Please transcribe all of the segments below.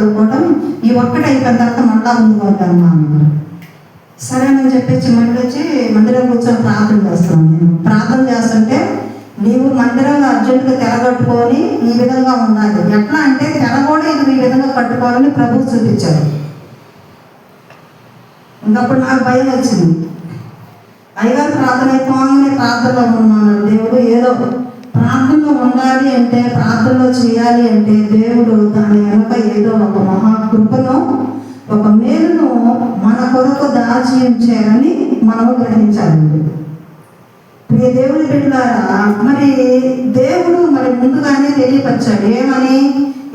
రాత్రి కూడా ఈ ఒక్కటి అయిపోయిన తర్వాత మళ్ళా ముందుకు వద్దామా అన్నారు. సరేనని చెప్పేసి మళ్ళీ వచ్చి మందిరం కూర్చొని ప్రార్థన చేస్తున్నాను. నేను ప్రార్థన చేస్తుంటే నీవు మందిరంలో అర్జెంటుగా తెరగట్టుకొని ఈ విధంగా ఉండాలి. ఎట్లా అంటే తెర కూడా ఇది ఈ విధంగా కట్టుకోవాలని ప్రభువు చూపించారు. ఇంకప్పుడు నాకు భయం వచ్చింది. అయ్యగారు ప్రార్థన అయిపోగానే ప్రార్థనలో ఉన్నాను. దేవుడు ఏదో ప్రార్థనలో ఉండాలి అంటే, ప్రార్థనలో చేయాలి అంటే దేవుడు దాని వెనక ఏదో ఒక మహాకృపను, ఒక మేలును మన కొరకు దాచి ఉంచారని మనము గ్రహించాలండి. ప్రియ దేవుడి బిడ్డలారా, మరి దేవుడు మరి ముందుగానే తెలియపరిచాడు. ఏమని?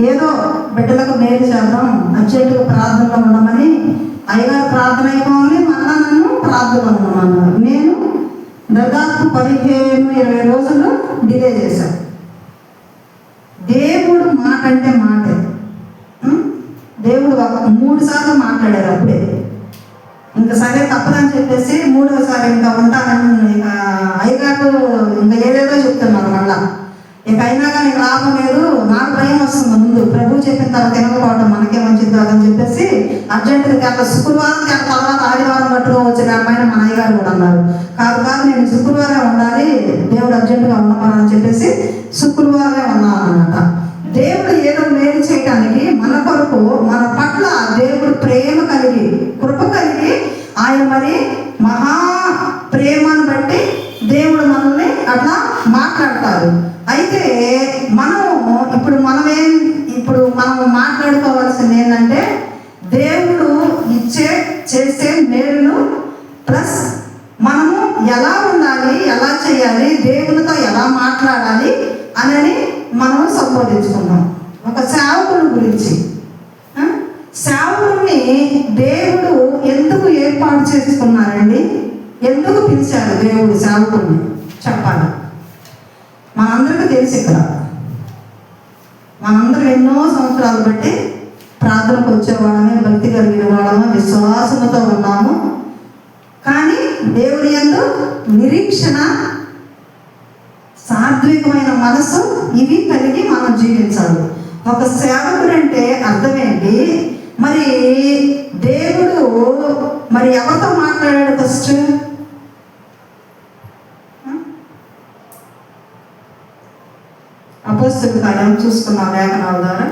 ఏదో బిడ్డలకు మేలు చేద్దాం, అర్జెంటుగా ప్రార్థనలో ఉండమని. అయ్యగారు ప్రార్థన అయిపోగానే మళ్ళా నన్ను ప్రార్థనలో ఉండమన్నారు. నేను దాదాపు 15-20 రోజులు డిలే చేశాను. దేవుడు మాట అంటే మాటే. దేవుడు 3 సార్లు మాట్లాడారు. అప్పుడే ఇంకా సరే తప్పదని చెప్పేసి 3వసారి ఇంకా ఉంటానని ఇక అయ్యగారు ఇంకా ఏదేదో చెప్తున్నారు. మళ్ళా ఇక అయినా కానీ లాభం లేదు. నాకు భయం వస్తుంది. ముందు ప్రభు చెప్పిన తర్వాత తినకపోవడం మనకే మంచిది కాదని చెప్పేసి అర్జెంటుగా శుక్రవారం తర్వాత ఆదివారం కట్టుకోవచ్చు అమ్మాయిని మన అయ్యగారు కూడా అన్నారు. కాదు నేను శుక్రవారం ఉండాలి, దేవుడు అర్జెంటుగా ఉండమని చెప్పేసి శుక్రవారమే ఉన్నాను అన్నమాట. దేవుడు ఏదో మేలు చేయడానికి మన కొరకు, మన పట్ల దేవుడు ప్రేమ కలిగి, కృప కలిగి, ఆయన మరి మహా ప్రేమను బట్టి దేవుడు మనల్ని అట్లా మాట్లాడతారు. అయితే ఇప్పుడు మనం మాట్లాడుకోవాల్సింది ఏంటంటే దేవుడు చేసే మేలును ప్లస్ మనము ఎలా ఉండాలి, ఎలా చేయాలి, దేవునితో ఎలా మాట్లాడాలి అని మనం సంబోధించుకున్నాం. ఒక సేవకుని గురించి, సేవకుని దేవుడు ఎందుకు ఏర్పాటు చేసుకున్నారండి? ఎందుకు పిలిచారు దేవుడు సేవకుని? చెప్పాలి. మనందరికీ తెలిసి ఇక్కడ మనందరం ఎన్నో సంవత్సరాలు బట్టి ప్రార్థనకు వచ్చేవాళ్ళమే, భక్తి కలిగిన వాళ్ళము, విశ్వాసంతో ఉన్నాము. కానీ దేవుని యందు నిరీక్షణ, సాత్వికమైన మనసు ఇవి కలిగి మనం జీవించాలి. ఒక సేవకుడు అంటే అర్థమేంటి? మరి దేవుడు మరి ఎవరితో మాట్లాడాడు? ఫస్ట్ అపోస్తలుల కార్యం చూసుకున్నాం లేఖనాల ద్వారా.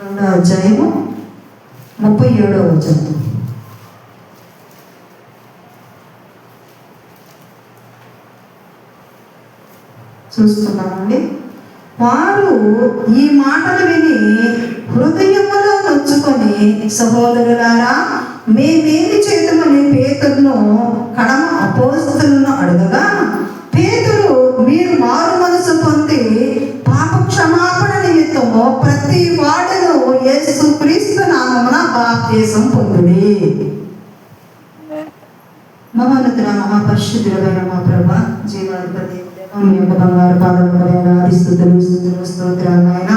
రెండవ అధ్యాయము 37వ వచనం చూస్తున్నామండి. వారు ఈ మాటలు విని హృదయములో నొచ్చుకొని, సహోదరులారా మేమేమి చేద్దామని పేతురును కడమ అపోస్తలులను అడగగా, పేతురు మీరు మారు మనసు పొంది పాప క్షమాపణ నిమిత్తము ప్రతి వాడును యేసుక్రీస్తు నామమున బాప్తిసం పొందుడి. మహోన్నతుడ మహాపరిశుద్ధుడైన మా ప్రభా, జీవాధిపతి మీ యొక్క బంగారు పాదములైన స్తుతులు స్తోత్రాలు నాయన.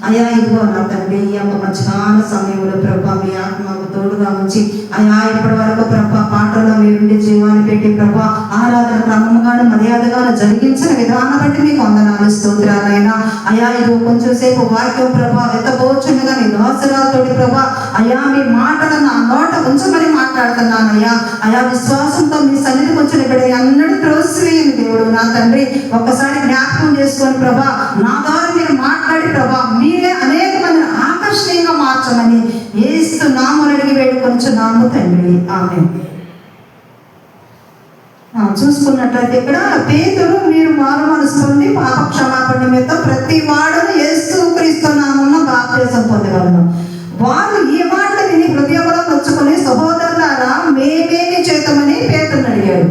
అయా ఇదిగో నా తండ్రి, ఈ యొక్క మధ్యాహ్న సమయంలో ప్రభా మీ ఆత్మకు తోడుగా ఉంచి, అయా ఇప్పటి వరకు ప్రభా పాటల్లో మీరుండి జీవాన్ని పెట్టి ప్రభా ఆరాధన క్రమంగాను మర్యాదగాను జరిగించిన విధానం బట్టి మీకు వందనాలు స్తోత్రాలైనా. అయా ఇదిగో కొంచెం సేపు వాక్యం ప్రభా వెతబోచుండగా మీ దోసరాతోటి ప్రభా అయా మీ మాటలు నా నోట ఉంచమని మాట్లాడుతున్నానయ్యా. అయా విశ్వాసంతో మీ సన్నిధికి వచ్చిన బిడ్డ అన్నడూ త్రోసివేయని దేవుడు నా తండ్రి, ఒక్కసారి జ్ఞాపకం చేసుకొని ప్రభా నా ద్వారా మీరు మాట్లాడి ప్రభా మీరే అనేక మందిని ఆకర్షణీయంగా మార్చమని యేసు నామమున అడిగి వేడుకొనుచున్నాము తండ్రి, ఆమేన్. చూసుకున్నట్లయితే ఇక్కడ పేతురు మీరు మారు మనసు పొంది పాప క్షమాపణ నిమిత్తం ప్రతి వాడును యేసుక్రీస్తు నామమున బాప్తిసం పొందగలను. వారు ఈ మాట విని హృదయంలో నొచ్చుకొని, సహోదరులారా మేమేమి చేద్దామని పేతురుని అడిగాడు.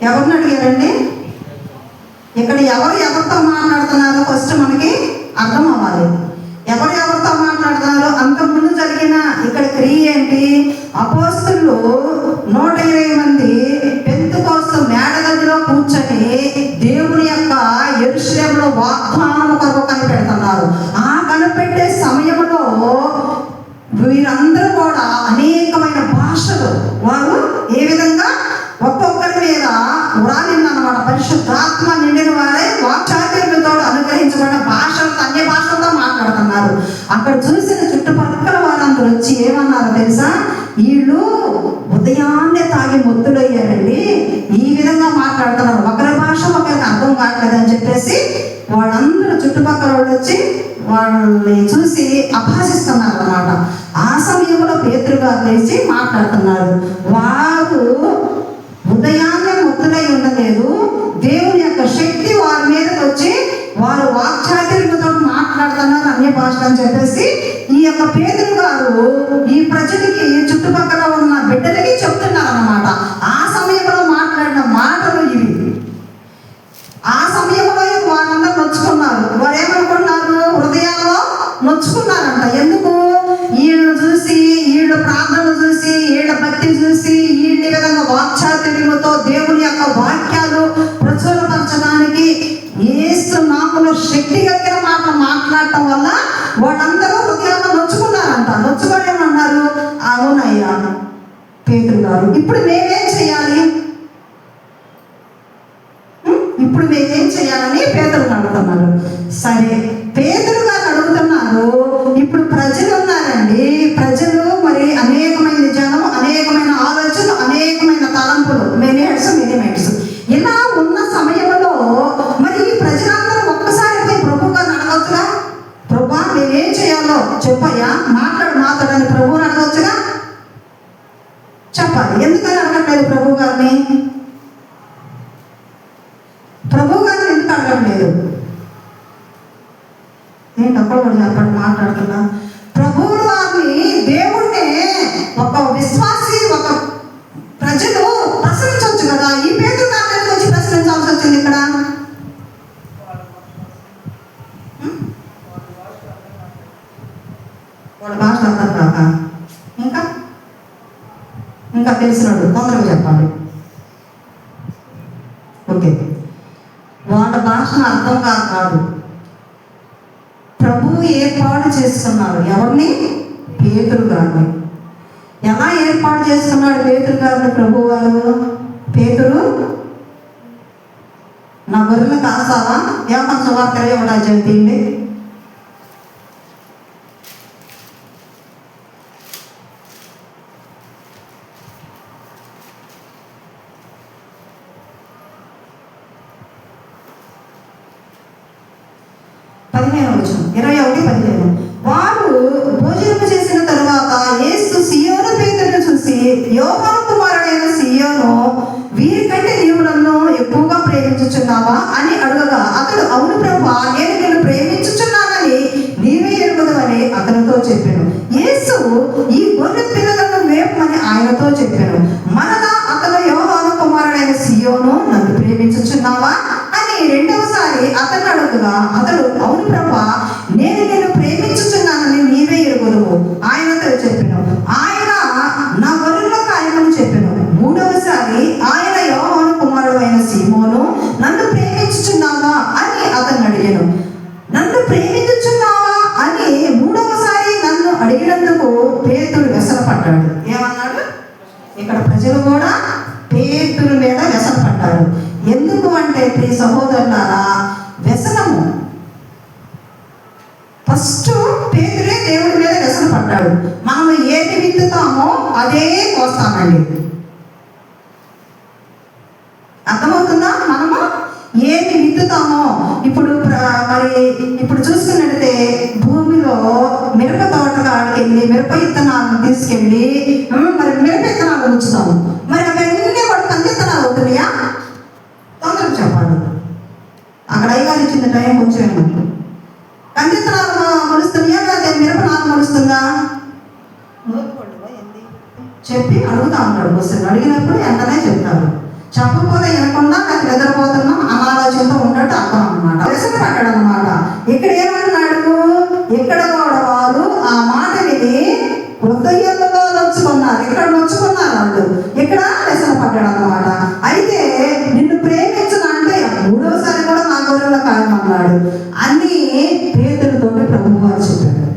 ఎవరిని అడిగారండి? ఇక్కడ ఎవరితో మాట్లాడుతున్నారో ఫస్ట్ మనకి అర్థం అవ్వాలి. ఎవరితో మాట్లాడుతున్నారో అంతకుముందు జరిగిన ఇక్కడ క్రియ ఏంటి? అపోస్తలులు 120 మంది పెంతెకోస్తు మేడగదిలో కూర్చొని దేవుని యొక్క యెరూషలేములో వాగ్దానం కొరకు కనిపెడుతున్నారు. ఆ కనిపెట్టే సమయంలో వీరందరూ కూడా అనేకమైన భాషలు వారు ఏ విధంగా ఒక్కొక్కరి మీద ఉరాలిందన్నమాట. పరిశుద్ధాత్మ ఆత్మ నిండిన వారే వాక్చాతుర్యముతో అనుగ్రహించబడిన భాషలతో అన్య భాషలతో మాట్లాడుతున్నారు. అక్కడ చూసిన చుట్టుపక్కల వారందరూ వచ్చి ఏమన్నారు తెలుసా? వీళ్ళు ఉదయాన్నే తాగి మొత్తులయ్యారండి, ఈ విధంగా మాట్లాడుతున్నారు, ఒకరి భాష ఒకరికి అర్థం కావట్లేదని చెప్పేసి వాళ్ళందరూ చుట్టుపక్కల వాళ్ళు వచ్చి వాళ్ళని చూసి అపహసిస్తున్నారు అన్నమాట. ఆ సమయంలో పేతురు గారు లేచి మాట్లాడుతున్నారు. వారు ఉదయాన్నే మొత్తులై ఉండలేదు, దేవుని యొక్క శక్తి వారి మీదకి వచ్చి వారు వాక్చాతుర్యంతో మాట్లాడుతున్నారు అన్య భాషలు అని చెప్పేసి ఈ యొక్క పేతురు గారు ఈ ప్రజలకి చుట్టుపక్కల ఉన్న బిడ్డలకి చెప్తున్నారు అన్నమాట. ఆ సమయంలో మాట్లాడిన మాటలు ఇవి. ఆ సమయంలో వారందరూ నొచ్చుకున్నారు. వారు ఏమనుకున్నారు? హృదయాల్లో నొచ్చుకున్నారంట. ఎందుకు? వీళ్ళు చూసి, వీళ్ళు ప్రార్థనలు చూసి, వీళ్ళ భక్తి చూసి, వీళ్ళ విధంగా వాక్చాతుర్యముతో దేవుని యొక్క వాక్యాలు ప్రచురపరచడానికి యేసు నామములో శక్తి కలిగిన మాటలు మాట్లాడటం వల్ల వాళ్ళందరూ హృదయాల్లో నొచ్చుకున్నారంట. నొచ్చుకోలేమన్నారు. అవునయ్యా పేతురు గారు, ఇప్పుడు మేమేం చేయాలి? ఇప్పుడు మేమేం చేయాలని పేతురు అడుగుతున్నారు. సరే, పేతురు గారు అడుగుతున్నారు. ఇప్పుడు ప్రజలు ఉన్నారండి, ప్రజలు మరి అనేకమైన జనం, అనేకమైన ఆలోచనలు, అనేకమైన తలంపులు, మెనిమెంట్స్ ఇలా ఉన్న సమయంలో మరి ఈ ప్రజలందరూ ఒక్కసారి పోయి ప్రభు గారిని అడగవచ్చుగా? ప్రభా మేమేం చేయాలో చెప్పయ్యా, మాట్లాడు మాట్లాడని ప్రభువుని అడగవచ్చుగా? చెప్పాలి. ఎందుకని అడగట్లేదు ప్రభు గారిని? ప్రభు గారిని ఎందుకు అడగట్లేదు? నేను తక్కువ కూడా చెప్పండి, మాట్లాడుతున్నా. ప్రభువు వారిని, దేవుణ్ణి ఒక విశ్వాసి, ఒక ప్రజలు ప్రశ్నించవచ్చు కదా. ఈ పేతురు గారిని వచ్చి ప్రశ్నించాల్సి వచ్చింది ఇక్కడ. వాళ్ళ భాష అర్థం కాక ఇంకా తెలిసినట్టు తొందరగా చెప్పాలి. ఓకే, వాళ్ళ భాషను అర్థం కాదు. ప్రభువు ఏర్పాటు చేసుకున్నారు. ఎవరిని? పేతురు గారిని. ఎలా ఏర్పాటు చేసుకున్నాడు పేతురు గారిని ప్రభు వారు? పేతురు, నా గొర్రెలు కాస్తావా? యోహాను సువార్త 21వ అధ్యాయం తీయండి. వారు భోజనం చేసిన తరువాత యేసు సీయోను పేతురును చూసి, యోహాను కుమారుడైన సీయోను, వీరికంటే నీవు నన్ను ఎక్కువగా ప్రేమించుచున్నావా అని అడగగా అతడు, అవును ప్రభువా, నేను నిన్ను ప్రేమించుచున్నానని నీవే ఎరుగుదవని అతనితో చెప్పాను. యేసు ఈ గొర్రె పిల్లలను వేపమని ఆయనతో చెప్పాను. మరలా అతను, యోహాను కుమారుడైన సీయోను, నన్ను ప్రేమించుచున్నావా అని రెండవసారి అతను అడగగా అతడు, అవును ప్రభువా, నేను నిన్ను ప్రేమించుచున్నానని నీవే ఎరుగుదువు ఆయనతో చెప్పాను. ఆయన నా గొర్రెల్లో కాయమని చెప్పాను. మూడవసారి ఆయన, యోహాను కుమారుడైన సీమోను, నన్ను ప్రేమించుచున్నావా అని అతను అడిగాను. నన్ను ప్రేమించుచున్నావా అని మూడవసారి నన్ను అడిగినందుకు పేతురు వ్యసనపడ్డాడు. ఏమన్నాడు? ఇక్కడ ప్రజలు కూడా పేతురు మీద వ్యసనపడ్డారు. ఎందుకు అంటే ప్రియ సహోదరులారా, వ్యసనము ఫస్ట్ పేతురే దేవుడి మీద వ్యసనపడ్డాడు. మనము ఏది విత్తుతామో అదే కోస్తామండి. అర్థమవుతుందా? మనము ఏమి విత్తుతామో, ఇప్పుడు చూసుకున్నట్టే భూమిలో మిరప తోటగాడికి వెళ్ళి మిరప విత్తనాలను తీసుకెళ్ళి మరి మిరప విత్తనాలు ఉంచుతాము. మరి అవన్నీ కూడా కందిత్తనాలు అవుతున్నాయా? తొందరగా చెప్పాలి. అక్కడ అయ్యగారు ఇచ్చిన టైం కొంచెం కందిత్తనాలు మొలుస్తున్నాయా లేదా మిరప నాలు మొలుస్తుందా చెప్పి అడుగుతా ఉంటాడు. క్వశ్చన్ అడిగినప్పుడు వెంటనే చెప్తారు. చెప్పకపోతే వినకుండా నాకు నిద్రపోతున్నాం అనాలోచనతో ఉన్నట్టు అర్థం అనమాట. వ్యసన పడ్డాడు అనమాట. ఇక్కడ ఏమన్నాడు? ఇక్కడ కూడా వారు ఆ మాట విని హృదయంలో నొచ్చుకున్నారు. ఇక్కడ నొచ్చుకున్నారు వాళ్ళు. ఇక్కడ వ్యసన పడ్డాడు అనమాట. అయితే నిన్ను ప్రేమించను అంటే మూడోసారి కూడా నా గొర్రెల కాయం అన్నాడు. అన్ని పేతులతో ప్రభువు వారు చెప్పాడు.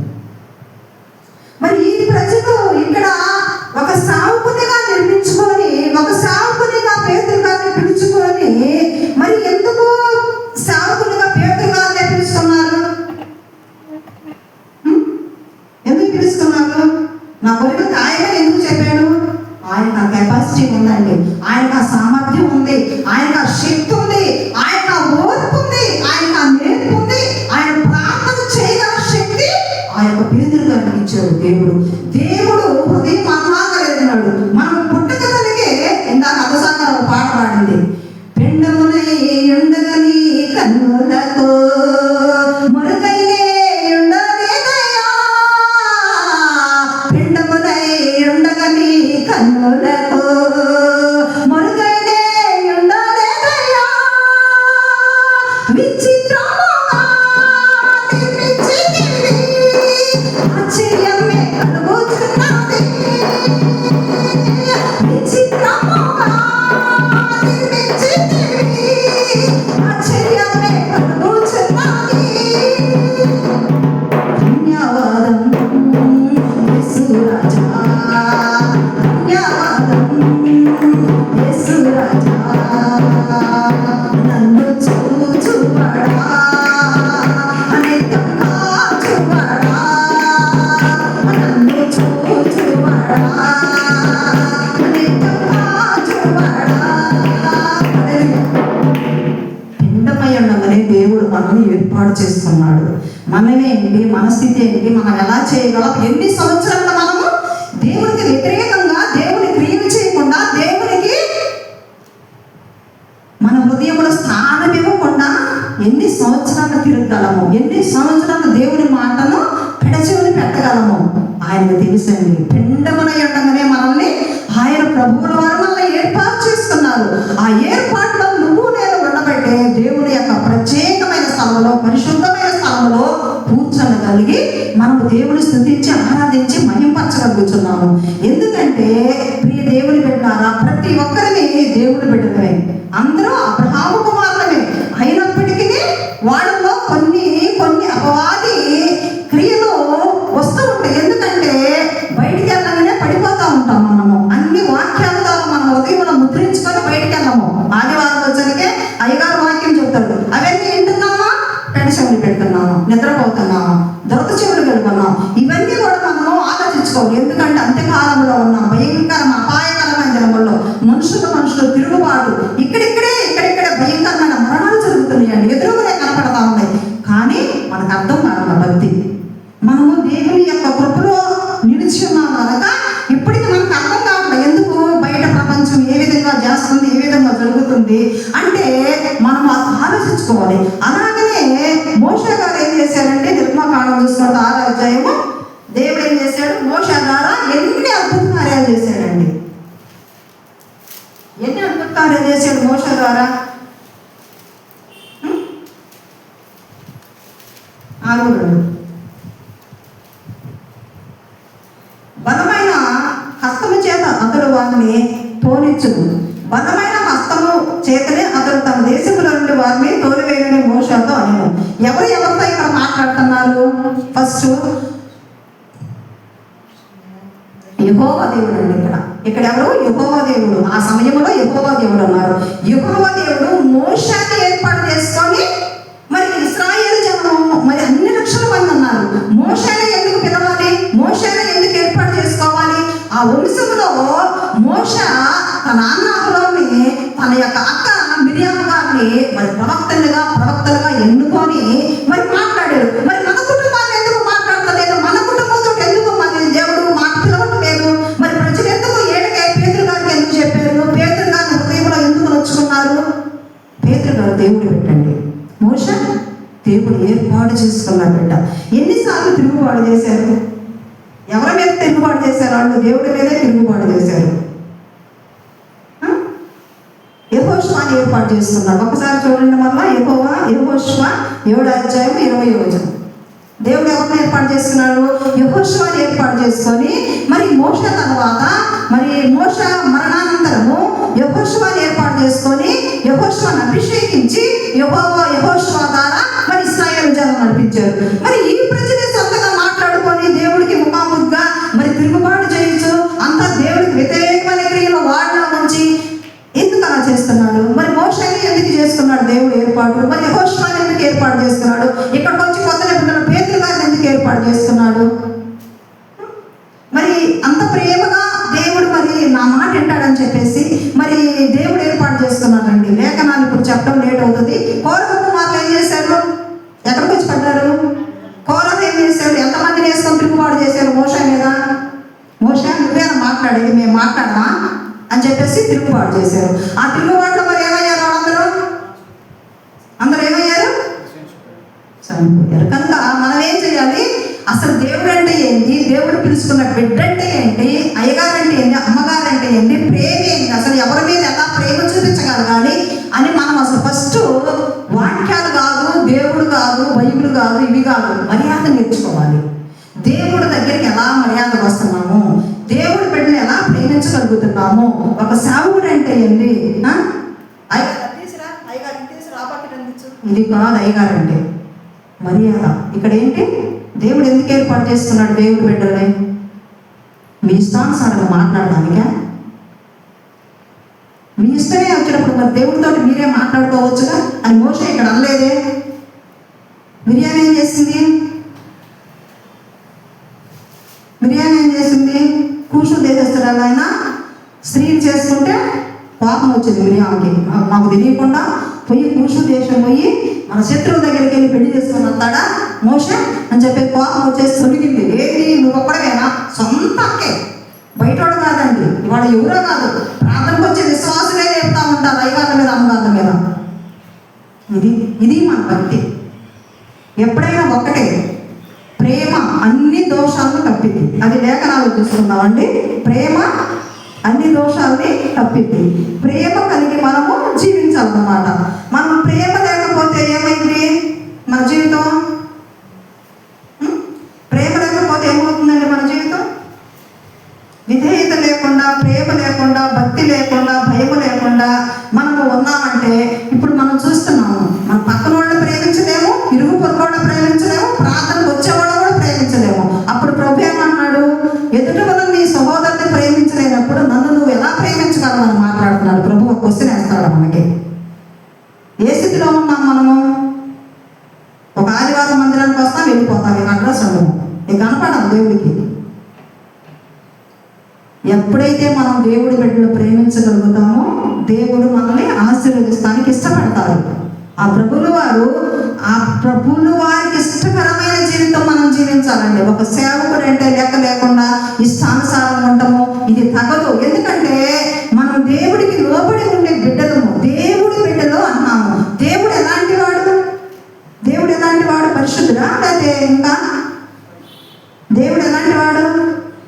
మరి ఈ ప్రజలు ఇక్కడ ఒక సావుకునిగా నిర్మించుకొని, ఒక సావుకునిగా పేతురు గారిని పిలుచుకొని, మరి ఎందుకు కన్నులకు మురుగైనే ఉండలేదయ్యా, పిండమునై ఉండగా నీ కన్నులకు మురుగైనే ఉండలేదయ్యా, విచిత్రముగా నిర్మించితివి, ఆశ్చర్యమే కలుగుచున్నది, విచిత్రముగా నిర్మించితివి, ఆశ్చర్యమే కలుగుచున్నది. ధన్యవాదం యేసురాజా, ధన్యవాదం యేసురాజా, నన్ను చూచువాడా, అనేకంగా చూవాడా, నన్ను చూచువాడా, అనేకంగా చూవాడా. పిండమై ఉండగానే దేవుడు మనల్ని ఏర్పాటు చేస్తున్నాడు. మనమే ఏంటి, మన స్థితి ఏంటి, మనం ఎలా చేయగలం? ఎన్ని సంవత్సరాలు మనము దేవునికి వ్యతిరేకంగా దేవుని క్రియలు చేయకుండా దేవునికి మన హృదయంలో స్థానం ఇవ్వకుండా ఎన్ని సంవత్సరాలు తిరగలము, ఎన్ని సంవత్సరాలు దేవుని మాటను పెడచెవిని పెట్టగలము ఆయనకు తెలుసండి. పిండమై ఉండగానే మనల్ని ఆయన ప్రభువుల వారు మనల్ని ఏర్పాటు చేస్తున్నారు. ఆ ఏర్పాటులో నువ్వు నేను ఉండబట్టే దేవుని యొక్క ప్రత్యేకమైన స్థలంలో, పరిశుద్ధమైన స్థలంలో కూర్చొనగలిగి మనం దేవుని స్తుతించి ఆరాధించి మహింపరచగలుగుతున్నాము. ఎందుకంటే ప్రియ దేవుని బిడ్డలారా, ప్రతి ఒక్కరిని దేవుని బిడ్డలమే, అందరూ అబ్రహాము కుమారులమే. అయినప్పటికీ వాళ్ళలో కొన్ని అపవాది క్రియలు వస్తూ ఉంటాయి. ఎందుకంటే బయటికి వెళ్ళగానే పడిపోతూ ఉంటాం మనము. అన్ని వాక్యాలు మన హృదయంలో ముద్రించుకొని బయటికి వెళ్ళము. ఆదివారం వచ్చరికే అయ్యగారు వాక్యం చెబుతాడు, అవన్నీ వింటున్నామా, పెన్షన్లు పెడుతున్నాము, నిద్రపోతున్నాము, దొరత చెవులు కలుగున్నాం. ఇవన్నీ కూడా మనము ఆలోచించుకోవాలి. ఎందుకంటే అంత్యకాలంలో ఉన్నాం, భయంకర అపాయకరమైన దినముల్లో మనుషులు తిరుగుబాటు, ఇక్కడిక్కడే భయంకరమైన మరణాలు జరుగుతున్నాయండి, ఎదురుగునే కనపడతా ఉన్నాయి. కానీ మనకు అర్థం కాదు భక్తి. మనము దేవుని యొక్క కృపలో నిలిచి ఉన్నాం కనుక ఇప్పటికీ మనకు అర్థం కావట్లేదు. ఎందుకు బయట ప్రపంచం ఏ విధంగా చేస్తుంది, ఏ విధంగా జరుగుతుంది అంటే మనం ఆలోచించుకోవాలి. అలాగనే మోషే గారు ఏం చేశారంటే, నిర్మాకాండం చూసుకుంటే 6వ అధ్యాయము, దేవుడు ఏం చేశాడు, మోషే ద్వారా ఎన్ని అద్భుత కార్యాలు చేశాడండి. ఎన్ని అద్భుత కార్యాలు చేశాడు మోషే ద్వారా. 6:2 బలమైన హస్తము చేత అతడు వారిని తోలించును, బలమైన హస్తము చేతనే అతడు తన దేశముల నుండి వారిని తోలివేయని మోషేతో అనెను. ఎవరితో ఇక్కడ మాట్లాడుతున్నారు? ఫస్ట్ యెహోవా దేవుడు అండి. ఇక్కడ ఎవరు? యెహోవా దేవుడు. ఆ సమయంలో యెహోవా దేవుడు అన్నారు. యెహోవా దేవుడు మోషేని ఏర్పాటు చేసుకొని, మరి ఇశ్రాయేలు జనం మరి అన్ని లక్షల మంది ఉన్నారు. మోషేని ఎందుకు పిలవాలి, మోషేని ఎందుకు ఏర్పాటు చేసుకోవాలి? ఆ వంశంలో మోషే తన అన్నలోని తన యొక్క అక్క మిరియాము గారిని మరి ప్రవక్తలుగా ఎన్నుకొని మరి మాట్లాడారు. మరి మన కుటుంబాన్ని ఎందుకు మాట్లాడతలేదు, మన కుటుంబంతో ఎందుకు మరి దేవుడు మాట పిలవట్లేదు? మరి ప్రజలు ఎందుకు ఏడకే పేతురు గారికి ఎందుకు చెప్పారు, పేతురు గారిని హృదయంలో ఎందుకు నొచ్చుకున్నారు? పేతురు గారు దేవుడు పెట్టండి, మోషే దేవుడు ఏర్పాటు చేసుకున్నాడు బిడ్డ. ఎన్నిసార్లు తిరుగుబాటు చేశారు? ఎవరి మీద తిరుగుబాటు చేశారు? వాళ్ళు దేవుడి మీదే తిరుగుబాటు చేశారు. యెహోషువని ఏర్పాటు చేసుకున్నాడు. ఒకసారి చూడండి మళ్ళా, యెహోషువ 7వ అధ్యాయం 20వ వచనం. దేవుడు ఎవరిని ఏర్పాటు చేసుకున్నాడు? యెహోషువని ఏర్పాటు చేసుకొని, మరి మోషే తర్వాత మరి మోషే మరణానంతరము యెహోషువని ఏర్పాటు చేసుకొని యెహోషువని అభిషేకించి యెహోషువ ద్వారా మరి ఇశ్రాయేలు జనం నడిపించారు. మరి ఈ ప్రజలు సొంతగా మాట్లాడుకొని దేవుడికి ముఖాముఖిగా మరి తిరుగుబాటు చేయొచ్చు, అంతా దేవుడికి వ్యతిరేకమైన క్రియలు వాళ్ళ నుంచి ఎందుకు అలా చేస్తున్నాడు? మరి మోషేని ఎందుకు చేసుకున్నాడు దేవుడు ఏర్పాటు? మరి యెహోషువని ఎందుకు ఏర్పాటు చేసుకున్నాడు? ఇక్కడికి వచ్చి కొత్త నిబంధనలు పేతురు గారిని ఎందుకు ఏర్పాటు చేసుకున్నాడు? మరి అంత ప్రేమగా దేవుడు మరి నా మాట వింటాడని చెప్పేసి మరి దేవుడు ఏర్పాటు చేసుకున్నాడండి. లేఖనాలు ఇప్పుడు చెప్పడం లేట్ అవుతుంది. కోరహ కుమారులు ఏం చేశారు? ఎక్కడికి వచ్చి పడ్డారు? కోరహ ఏం చేశాడు? ఎంతమందిని వేసుకొని తిరుగుబాటు చేశారు మోషే మీద? మోషే నువ్వేనా మాట్లాడేది, మేము మాట్లాడమా అని చెప్పేసి తిరుగుబాటు చేశారు. ఆ తిరుగుబాటులో మరి ఏమయ్యారు? అందరూ ఏమయ్యారు? చనిపోయారు. కనుక మనం ఏం చేయాలి? అసలు దేవుడు అంటే ఏంటి, దేవుడు పిలుచుకున్న బిడ్డ అంటే ఏంటి, అయ్యగారు అంటే ఏంటి, అమ్మగారు అంటే ఏంటి, ప్రేమ ఏంటి, అసలు ఎవరి మీద ఎలా ప్రేమ చూపించగలగాలి అని మనం అసలు ఫస్ట్ వాక్యాలు కాదు, దేవుడు కాదు, బైబిల్ కాదు, ఇవి కాదు, మర్యాద నేర్చుకోవాలి. దేవుడి దగ్గరికి ఎలా మర్యాదకు వస్తున్నాము, దేవుడి బిడ్డను ఎలా ప్రేమించగలుగుతున్నాము, ఒక సేవకుడు అంటే ఏంటి, ఇది కాదు అయ్యగారు అంటే మర్యాద. ఇక్కడ ఏంటి, దేవుడు ఎందుకు ఏర్పాటు చేస్తున్నాడు దేవుడి బిడ్డలే? మీ ఇష్టానుసారంగా మాట్లాడడానికే? మీ ఇష్టమే వచ్చినప్పుడు మరి దేవుడితో మీరే మాట్లాడుకోవచ్చుగా అని మోషే ఇక్కడ అనలేదే. మిరియాం ఏం చేసింది? కూషు దేశస్తురాలు ఆయన స్త్రీని చేసుకుంటే కోపం వచ్చింది మిరియాకి. మాకు తెలియకుండా పోయి కూషు దేశం పోయి మన శత్రువు దగ్గరికి వెళ్ళి పెళ్లి చేసుకుని వస్తాడా మోషే అని చెప్పి కోపం వచ్చేసి తొలిగింది. ఏంటి నువ్వు ఒక్కడవేనా? సొంత అక్కే, బయటోడు కాదండి, ఇవాళ ఎవరో కాదు, ప్రార్థనకు వచ్చే విశ్వాసులే చెప్తా ఉంటారు అయ్యగాళ్ళ మీద అమ్మగాళ్ళ మీద. ఇది మన భక్తి. ఎప్పుడైనా ఒకటే, ప్రేమ అన్ని దోషాలను కప్పింది. అది లేఖనాలు చూసుకుందామండి. ప్రేమ అన్ని దోషాలని తప్పింది. ప్రేమ కలిగి మనము జీవించాలన్నమాట. మనం ప్రేమ లేకపోతే ఏమైంది మన జీవితం? ప్రేమ లేకపోతే ఏమవుతుందండి మన జీవితం? విధేయత లేకుండా, ప్రేమ లేకుండా, భక్తి లేకుండా, భయము లేకుండా మనము ఉన్నామంటే ఇప్పుడు మనం చూస్తున్నాము. మన పక్కన వాళ్ళని ప్రేమించలేము, ఇరుగు పొరుగుని ప్రేమించలేము, ప్రార్థనకు వచ్చేవాళ్ళు కూడా ప్రేమించలేము. అప్పుడు ప్రభు ఏమన్నాడు? ఎదుటి వల్ల నీ సహోదరుని ప్రేమించలేనప్పుడు నన్ను నువ్వు ఎలా ప్రేమించగలవని మాట్లాడుతున్నాడు ప్రభు. ఒక క్వశ్చన్ వేస్తాడు మనకి. ఏ స్థితిలో ఉన్నాం మనము? ఒక ఆదివారం మందిరానికి వస్తాం, వెళ్ళిపోతాం, ఇక అడ్రస్ ఉండము, ఇక కనపడం దేవుడికి. ఎప్పుడైతే మనం దేవుడి బిడ్డను ప్రేమించగలుగుతామో దేవుడు మనల్ని ఆశీర్వదిస్తానికి ఇష్టపడతారు. ఆ ప్రభువుల వారికి ఇష్టకరమైన జీవితం మనం జీవించాలండి. ఒక సేవకుడు అంటే లెక్క లేకుండా ఇష్టానుసారం ఉంటాము, ఇది తగదు. ఎందుకంటే మనం దేవుడికి లోబడి ఉండే బిడ్డలము, దేవుడి బిడ్డలు అన్నాము. దేవుడు ఎలాంటి వాడు? పరిశుద్ధుడా? లేకపోతే ఇంకా దేవుడు ఎలాంటి వాడు?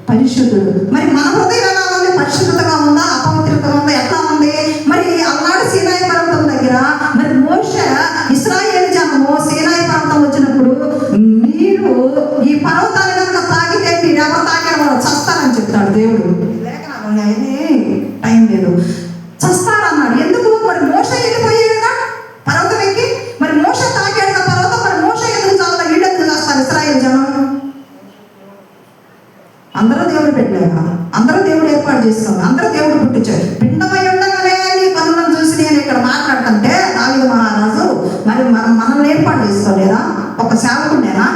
పరిశుద్ధుడు. మరి మన హృదయం ఎలా ఉంది? పరిశుద్ధతగా ఉందా, అపవిత్రతగా ఉందా, ఎట్లా ఉంది? మరి అల్లాడు సీనాయి పర్వతం దగ్గర మరి మోషే ఇశ్రాయేలు జనము సీనాయి పర్వతం వచ్చినప్పుడు మీరు ఈ పర్వతాన్ని కనుక తాగితే మీరు ఎవరు తాగిన వాళ్ళు చస్తారని చెప్తాడు దేవుడు. టైం లేదు, చస్తారన్నాడు. ఎందుకు? మరి మోషే వెళ్ళిపోయాడుగా పర్వతం ఎక్కి, మరి మోషే తాగాడుగా పర్వతం, మరి మోషే ఎందుకు చాలా వీళ్ళు ఎందుకు చేస్తారు ఇశ్రాయేలు జనం? అందరూ దేవుడు పెట్టలేక, అందరూ దేవుడు ఏర్పాటు చేసుకున్నారు, అందరూ దేవుడు పుట్టించాడు. పిండమై ఉండగానే నీ పనులను చూసి నేను ఇక్కడ మాట్లాడుతుంటే దావీదు మహారాజు మరి మనల్ని ఏర్పాటు చేసుకోలేదా? ఒక సేవకుడినేనా?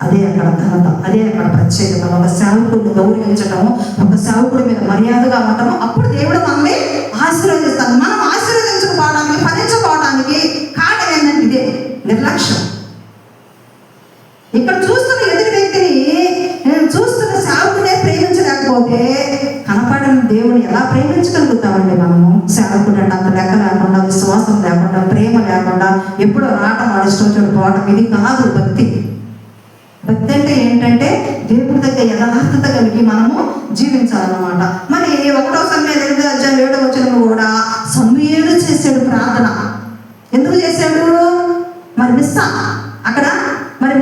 అదే అక్కడ ఘనత, అదే అక్కడ ప్రత్యేకత. ఒక సేవకుడిని గౌరవించటము, ఒక సేవకుడి మీద మర్యాదగా ఉండటము, అప్పుడు దేవుడు మనల్ని ఆశీర్వదిస్తాడు. మనం ఆశీర్వదించకపోవడానికి, ఫలించకపోవడానికి కారణం ఏంటంటే ఇదే నిర్లక్ష్యం. ఇక్కడ చూస్తున్న ఎదుటి వ్యక్తిని, చూస్తున్న సేవకునే ప్రేమించలేకపోతే కనపడని దేవుని ఎలా ప్రేమించగలుగుతామండి మనము? సేవకుడు అంటే అంత లెక్క లేకుండా, విశ్వాసం లేకుండా, ప్రేమ లేకుండా, ఎప్పుడో రావటం వాడి ఇష్టం వచ్చి పోవటం, ఇది కాదు భక్తి. భక్తి అంటే ఏంటంటే దేవుడి దగ్గర యథార్థత కలిగి మనము జీవించాలన్నమాట. మరి 1వ సమూయేలు 8వ కూడా సమూయేలు చేశాడు ప్రార్థన. ఎందుకు చేశాడు? మరి అక్కడ మరి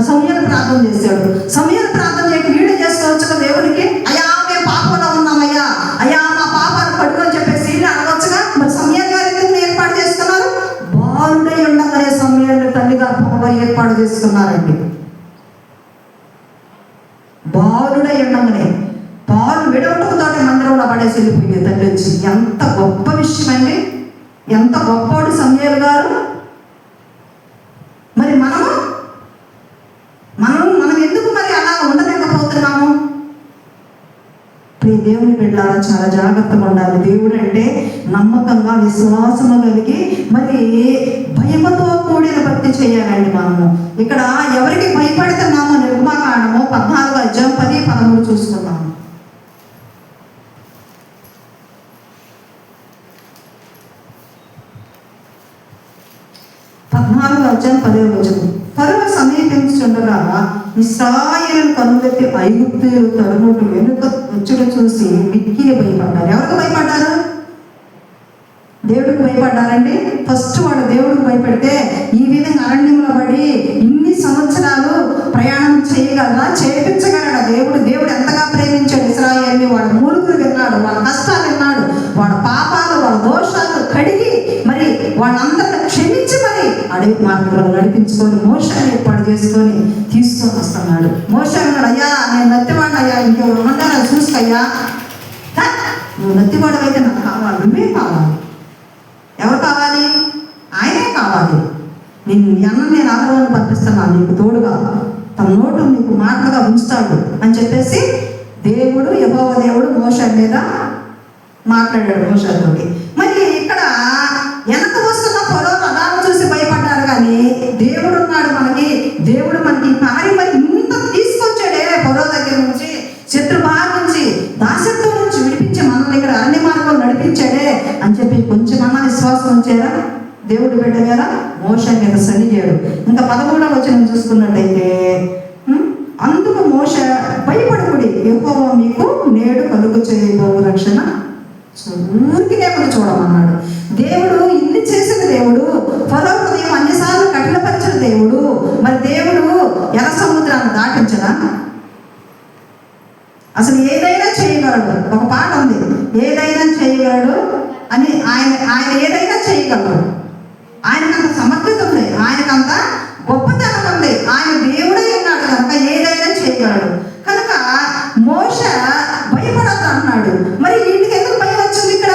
సమూయేలు ప్రార్థన చేశాడు. సమూయేలు ప్రార్థన చేయక వీళ్ళు చేసుకోవచ్చుగా దేవుడికి? అయ్యా మేము పాపంలో ఉన్నామయ్యా, అయ్యా మా పాపాలు పడుకు అని చెప్పేసి వీళ్ళు అడగొచ్చుగా. మరి సమూయేలు గారు ఎందుకు ఏర్పాటు చేస్తున్నారు? బాలుడై ఉండగానే సమూయేలు తల్లి గర్భంలో ఏర్పాటు చేసుకున్నారండి. బాలుడై ఉండగానే పాలు విడవటంతో మందిరంలో పడేసి వెళ్ళిపోయింది తల్లి వచ్చి. ఎంత గొప్ప విషయం అండి, ఎంత గొప్పవాడు సమూయేలు గారు. మరి మనం ఎందుకు మరి అలా ఉండలేకపోతున్నాము? దేవుని బిడ్డలారా చాలా జాగ్రత్తగా ఉండాలి. దేవుడు అంటే నమ్మకంగా, విశ్వాసము కలిగి మరి భయముతో కూడిన భక్తి చేయాలండి మనము. ఇక్కడ ఎవరికి భయపడుతున్నామో నిర్గమకాండము 14:10-13 చూసుకున్నాము. 14:10. ఫరో సమీపించుండగా ఇశ్రాయేలు కన్నులెత్తి ఐగుప్తీయులు తరుముడు వెనుక వచ్చుట చూసి మిక్కిలి భయపడ్డారు. ఎవరికి భయపడ్డారు? దేవుడికి భయపడ్డారండి. ఫస్ట్ వాడు దేవుడికి భయపడితే ఈ విధంగా అరణ్యంలో పడి ఇన్ని సంవత్సరాలు ప్రయాణం చేయగలరా? చేయించగలడా? దేవుడు ఎంతగా ప్రేమించాడు ఇశ్రాయేలుని. వాడు మూలుగులు విన్నాడు, వాళ్ళ కష్టాలు విన్నాడు, వాళ్ళ పాపాలు, వాళ్ళ దోషాలు కడిగి మరి వాళ్ళందరినీ క్షమించి మరి అడవి మార్గంలో నడిపించుకొని మోషాన్ని ఏర్పాటు చేసుకొని తీసుకొని వస్తున్నాడు. మోషే అన్నాడు, అయ్యా నేను నత్తివాడిని అయ్యా, ఇంకెవరు ఉంటారో చూసుకోయ్యా, నువ్వు నత్తివాడు అయితే నాకు కావాలి, నువ్వే కావాలి. ఎవరు కావాలి? ఆయనే కావాలి. నేను ఆదరణ పంపిస్తున్నాను నీకు తోడుగా, తన నోటు నీకు మాటలుగా ఉంచుతాడు అని చెప్పేసి దేవుడు, యెహోవా దేవుడు మోషే మీద మాట్లాడాడు మోషేతోటి. మరి ఇక్కడ వెనక వస్తున్న ఫరో రథాలను చూసి భయపడ్డారు, కానీ దేవుడు ఉన్నాడు మనకి. దేవుడు మనకి కార్యం మరి ఇంత తీసుకొచ్చాడే ఫరో దగ్గర నుంచి, శత్రు బారి నుంచి, దాసత్వం నుంచి విడిపించి మనల్ని ఇక్కడ అరణ్య మార్గంలో నడిపించాడే అని చెప్పి కొంచెమన్నా విశ్వాసం ఉంచారా దేవుడు బిడ్డ మీద? మోషే మీద సనిగాడు. ఇంకా 13వ వచనం చూసుకున్నట్టయితే, అందుకు మోషే భయపడకుడి, యెహోవా మీకు నేడు కలుగు చేయబోవు రక్షణ ఊరికినే మనం చూడమన్నాడు. దేవుడు ఇన్ని చేసిన దేవుడు, ఫరో హృదయం అన్నిసార్లు కఠినపరిచిన దేవుడు, మరి దేవుడు ఎర్ర సముద్రాన్ని దాటించడా? అసలు ఏదైనా చేయగలడు. ఒక పాట ఉంది, ఏదైనా చేయగలడు అని. ఆయన ఏదైనా చేయగలడు. ఆయనకంత సమర్థత ఉంది, ఆయనకంత గొప్పతనం ఉంది. ఆయన దేవుడే ఉన్నాడు కనుక ఏదైనా చేయగలడు. కనుక మోషే భయపడద్దు అన్నాడు. మరి వీటికి ఎందుకు భయం వచ్చింది? ఇక్కడ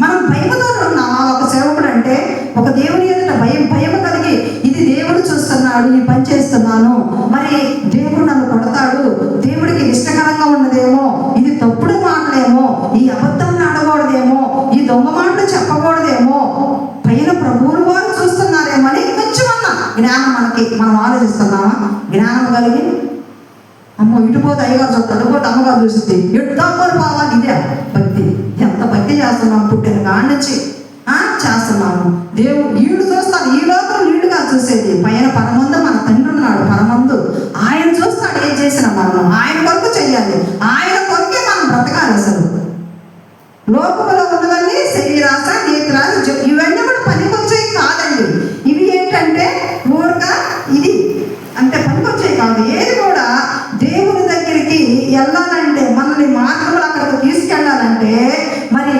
మనం భయముతో ఉన్నామా? ఒక సేవకుడు అంటే ఒక దేవుని ఎదుట భయము కలిగి, ఇది దేవుడు చూస్తున్నాడు, ఈ పని చేస్తున్నాను, మరి దేవుడు నన్ను కొడతాడు, దేవుడికి ఇష్టకరంగా ఉన్నదేమో, ఇది తప్పుడు మాటలేమో, ఈ అబద్ధాన్ని ఆడకూడదేమో, ఈ దొంగ మాటలు చెప్పకూడదేమో, పైన ప్రభువులు వారు చూస్తున్నారేమో అని కొంచెమన్నా జ్ఞానం మనం ఆలోచిస్తున్నామా? జ్ఞానం కలిగి అమ్మో ఇటుపోతే అయ్యగారు చూస్తాడు, అటుపోతే అమ్మగారు చూస్తుంది, ఎట్టుకోరు పోవాలి. ఇదే భక్తి. ఎంత భక్తి చేస్తున్నాం, పుట్టిన కాడి నుంచి చేస్తున్నాము. దేవుడు ఈడు చూస్తాడు, ఈ లోకం ఈడుగా చూసేది. పైన పరమందు మన తండ్రి ఉన్నాడు, పరమందు ఆయన చూస్తాడు. ఏం చేసినా మనం ఆయన కొరకు చెయ్యాలి, ఆయన కొరకే మనం బ్రతకాలి. అసలు లోకంలో ఉన్నవన్నీ శరీరాశ, నేత్రాశ, ఇవన్నీ కూడా పనికొచ్చేవి కాదండి. ఇవి ఏంటంటే ఊరక ఇది అంటే పనికొచ్చేవి కాదు. ఏది కూడా దేవుని దగ్గరికి వెళ్ళాలంటే, మనల్ని మార్గంలో అక్కడికి తీసుకెళ్ళాలంటే మరి